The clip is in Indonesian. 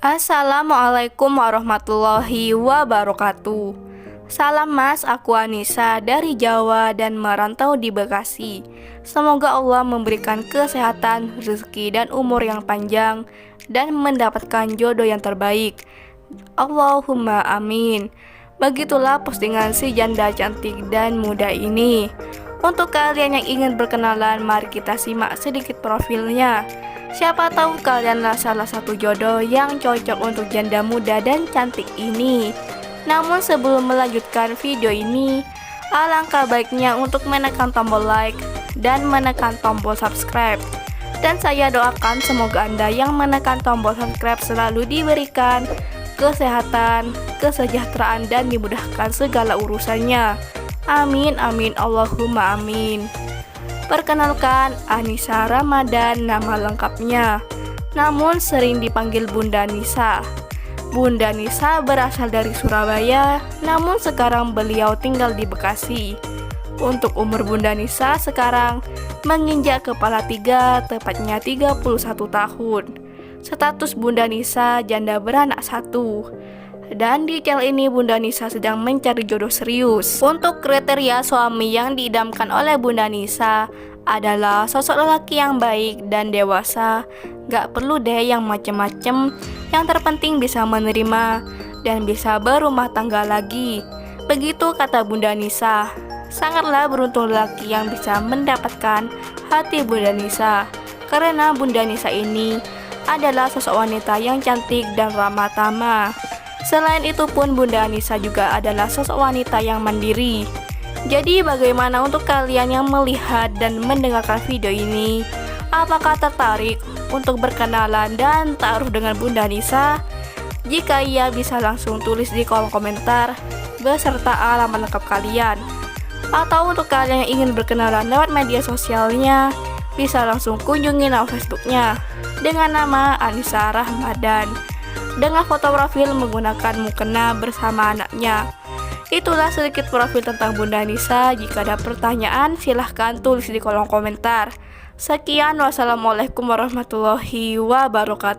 Assalamualaikum warahmatullahi wabarakatuh. Salam mas, aku Anissa dari Jawa dan merantau di Bekasi. Semoga Allah memberikan kesehatan, rezeki dan umur yang panjang dan mendapatkan jodoh yang terbaik. Allahumma amin. Begitulah postingan si janda cantik dan muda ini. Untuk kalian yang ingin berkenalan, mari kita simak sedikit profilnya. Siapa tahu kalianlah salah satu jodoh yang cocok untuk janda muda dan cantik ini. Namun sebelum melanjutkan video ini, alangkah baiknya untuk menekan tombol like dan menekan tombol subscribe. Dan saya doakan semoga Anda yang menekan tombol subscribe selalu diberikan kesehatan, kesejahteraan dan dimudahkan segala urusannya. Amin amin Allahumma amin. Perkenalkan, Anissa Ramadan nama lengkapnya, namun sering dipanggil Bunda Nisa. Bunda Nisa berasal dari Surabaya, namun sekarang beliau tinggal di Bekasi. Untuk umur Bunda Nisa sekarang menginjak kepala 3, tepatnya 31 tahun. Status Bunda Nisa janda beranak 1. Dan di channel ini Bunda Nisa sedang mencari jodoh serius. Untuk kriteria suami yang diidamkan oleh Bunda Nisa adalah sosok lelaki yang baik dan dewasa. Gak perlu deh yang macem-macem, yang terpenting bisa menerima dan bisa berumah tangga lagi. Begitu kata Bunda Nisa. Sangatlah beruntung lelaki yang bisa mendapatkan hati Bunda Nisa, karena Bunda Nisa ini adalah sosok wanita yang cantik dan ramah tamah. Selain itu pun Bunda Nisa juga adalah sosok wanita yang mandiri. Jadi bagaimana untuk kalian yang melihat dan mendengarkan video ini? Apakah tertarik untuk berkenalan dan taruh dengan Bunda Nisa? Jika iya, bisa langsung tulis di kolom komentar beserta alamat lengkap kalian. Atau untuk kalian yang ingin berkenalan lewat media sosialnya, bisa langsung kunjungi nama Facebooknya dengan nama Anissa Ramadan, dengan foto profil menggunakan mukena bersama anaknya. Itulah sedikit profil tentang Bunda Nisa. Jika ada pertanyaan, silahkan tulis di kolom komentar. Sekian, wassalamualaikum warahmatullahi wabarakatuh.